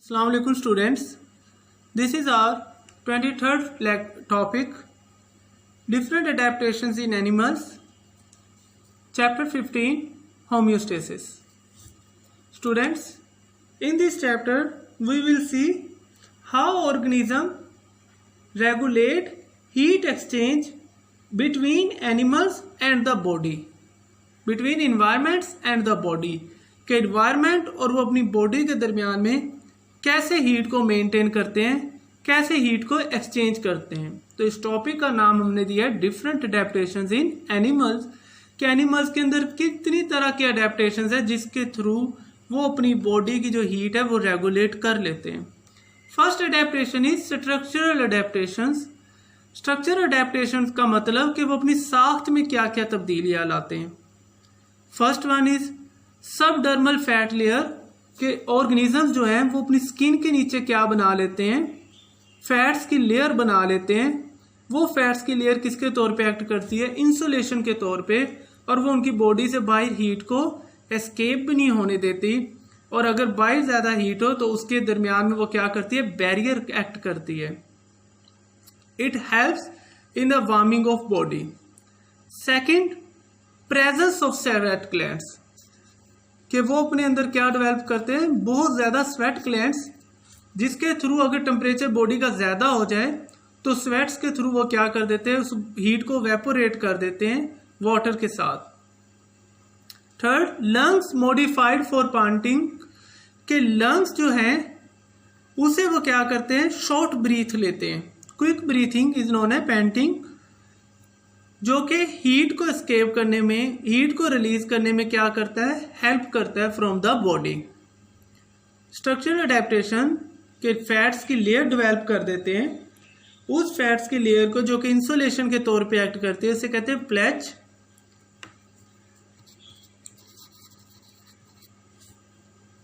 Assalamu alaikum students. This is our 23rd topic, different adaptations in animals, chapter 15, homeostasis. Students, in this chapter we will see how organisms regulate heat exchange between animals and the body, between environments and the body, कि environment और वो अपनी body के दरमियान में कैसे heat को maintain करते हैं, कैसे हीट को एक्सचेंज करते हैं। तो इस टॉपिक का नाम हमने दिया है डिफरेंट अडेप्टेशंस इन एनिमल्स, कि एनिमल्स के अंदर कितनी तरह के अडेप्टेशंस है जिसके थ्रू वो अपनी बॉडी की जो हीट है वो रेगुलेट कर लेते हैं। First adaptation is structural adaptations. Structural adaptations का मतलब कि वो अपनी साख्त में क्या क्या तब्दीलियां लाते हैं। First one is subdermal fat layer, के ऑर्गेनिजम्स जो हैं वो अपनी स्किन के नीचे क्या बना लेते हैं, फैट्स की लेयर बना लेते हैं। वो फैट्स की लेयर किसके तौर पे एक्ट करती है, इंसुलेशन के तौर पे, और वो उनकी बॉडी से बाहर हीट को एस्केप भी नहीं होने देती, और अगर बाहर ज़्यादा हीट हो तो उसके दरमियान में वो क्या करती है, बैरियर एक्ट करती है। It helps in the warming of body. Second, presence of sweat glands, कि वो अपने अंदर क्या डेवलप करते हैं, बहुत ज़्यादा स्वेट ग्लैंड्स, जिसके थ्रू अगर टेम्परेचर बॉडी का ज़्यादा हो जाए तो स्वेट्स के थ्रू वो क्या कर देते हैं, उस हीट को वेपोरेट कर देते हैं वाटर के साथ। थर्ड, लंग्स मॉडिफाइड फॉर पांटिंग, के लंग्स जो हैं उसे वो क्या करते हैं, शॉर्ट ब्रीथ लेते हैं। क्विक ब्रीथिंग इज नोन है पैंटिंग, जो कि हीट को एस्केप करने में, हीट को रिलीज करने में क्या करता है, हेल्प करता है from the body. Structural adaptation के फैट्स की लेयर डेवलप कर देते हैं, उस फैट्स की लेयर को जो कि इंसुलेशन के तौर पे एक्ट करती है उसे कहते हैं प्लेज।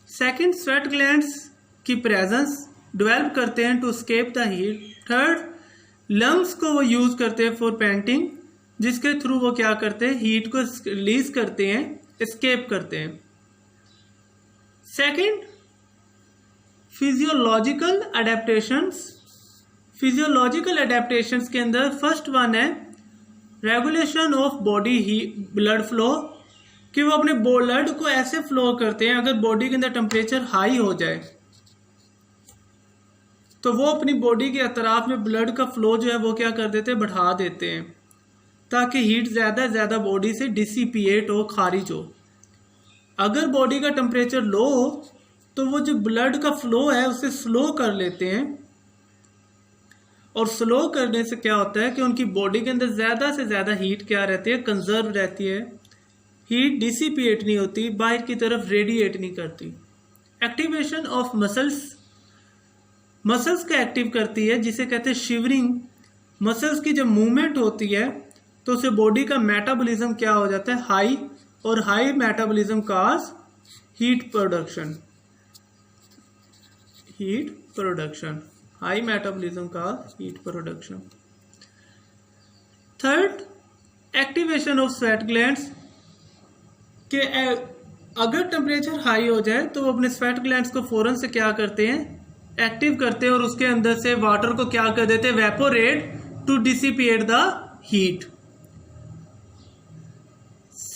सेकंड, स्वेट ग्लैंड्स की प्रेजेंस डेवलप करते हैं to escape the heat. Third, lungs को वो यूज करते हैं फॉर पेंटिंग, जिसके थ्रू वो क्या करते हैं, हीट को रिलीज करते हैं, एस्केप करते हैं। Second, physiological adaptations. Physiological adaptations के अंदर फर्स्ट वन है regulation of body blood flow, कि वो अपने ब्लड को ऐसे फ्लो करते हैं, अगर बॉडी के अंदर टेम्परेचर हाई हो जाए तो वो अपनी बॉडी के अतराफ में ब्लड का फ्लो जो है वो क्या कर देते हैं, बढ़ा देते हैं, ताकि हीट ज़्यादा से ज़्यादा बॉडी से डिसिपिएट हो, खारिज हो। अगर बॉडी का टेम्परेचर लो हो तो वो जो ब्लड का फ्लो है उसे स्लो कर लेते हैं, और स्लो करने से क्या होता है कि उनकी बॉडी के अंदर ज़्यादा से ज़्यादा हीट क्या रहती है, कंजर्व रहती है, हीट डिसिपिएट नहीं होती, बाहर की तरफ रेडिएट नहीं करती। एक्टिवेशन ऑफ मसल्स, मसल्स का एक्टिव करती है, जिसे कहते हैं शिवरिंग। मसल्स की जब मूवमेंट होती है तो उससे बॉडी का मेटाबॉलिज्म क्या हो जाता है, हाई, और high metabolism cause heat production, heat production, high metabolism cause heat production. Third, activation of sweat glands, के अगर टेम्परेचर हाई हो जाए तो वो अपने स्वेट ग्लैंड्स को फौरन से क्या करते हैं, एक्टिव करते हैं, और उसके अंदर से वाटर को क्या कर देते हैं, evaporate to dissipate the heat.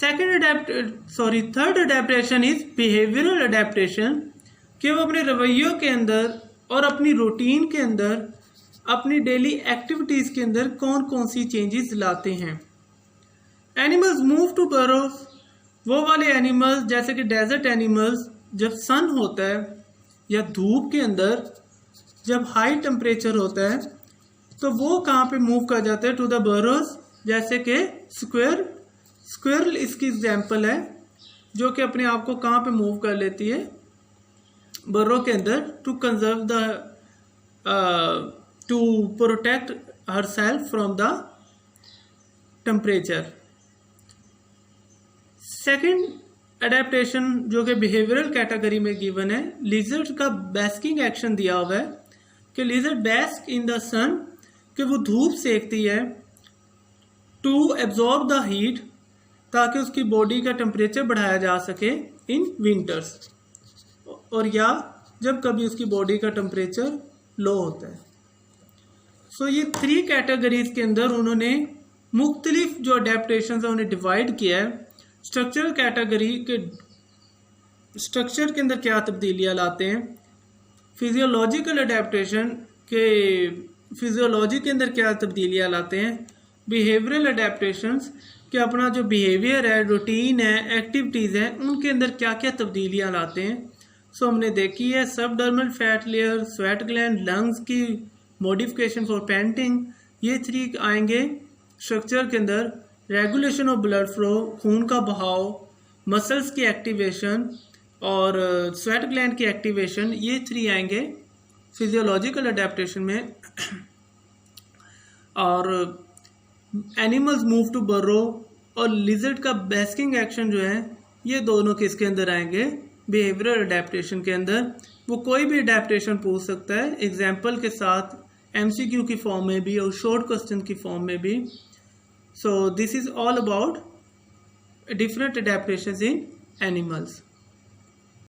Third adaptation is behavioural adaptation, कि वो अपने रवैयों के अंदर और अपनी रूटीन के अंदर, अपनी डेली एक्टिविटीज के अंदर कौन कौन सी चेंजेस लाते हैं। एनिमल्स मूव टू बर्रोज, वो वाले एनिमल्स जैसे कि डेजर्ट एनिमल्स, जब सन होता है या धूप के अंदर जब हाई टेम्परेचर होता है तो वो कहाँ पे मूव कर जाते हैं, टू द बर्रोज, जैसे कि स्क्विरल इसकी एग्जाम्पल है, जो कि अपने आप को कहाँ पे मूव कर लेती है, बर्रो के अंदर, to conserve the, to protect herself from the temperature. Second adaptation जो कि बिहेवियरल कैटेगरी में गिवन है, लिजर्ड का बेस्किंग एक्शन दिया हुआ है, कि लिजर्ड बेस्क इन द सन, कि वो धूप सेकती है, टू एब्जॉर्ब द हीट, ताकि उसकी बॉडी का टेम्परेचर बढ़ाया जा सके इन विंटर्स। और या जब कभी उसकी बॉडी का टेम्परेचर लो होता है। सो ये 3 कैटेगरीज के अंदर उन्होंने मुख्तलिफ जो अडेप्टेशन है उन्हें डिवाइड किया है। स्ट्रक्चरल कैटेगरी के स्ट्रक्चर के अंदर क्या तब्दीलियाँ लाते हैं, फिजियोलॉजिकल अडेप्टेशन के फिजियोलॉजी के अंदर क्या तब्दीलियाँ लाते हैं, बिहेवियरल अडेप्टेशंस कि अपना जो बिहेवियर है, रूटीन है, एक्टिविटीज़ हैं, उनके अंदर क्या क्या तब्दीलियाँ लाते हैं। सो हमने देखी है subdermal fat layer, sweat gland, lungs की मॉडिफिकेशन फॉर पेंटिंग, ये 3 आएंगे स्ट्रक्चर के अंदर। रेगुलेशन ऑफ ब्लड फ्लो, खून का बहाव, मसल्स की एक्टिवेशन और स्वेट ग्लैंड की एक्टिवेशन, ये 3 आएंगे फिजियोलॉजिकल अडेप्टेशन में। और एनिमल्स मूव टू बरो और लिजर्ड का बेस्किंग एक्शन जो है, ये दोनों किसके अंदर आएंगे, बिहेवियरल अडेप्टेशन के अंदर। वो कोई भी अडेप्टेशन पूछ सकता है एग्जाम्पल के साथ, MCQ की फॉर्म में भी और शॉर्ट क्वेश्चन की फॉर्म में भी। So this is all about different adaptations in animals.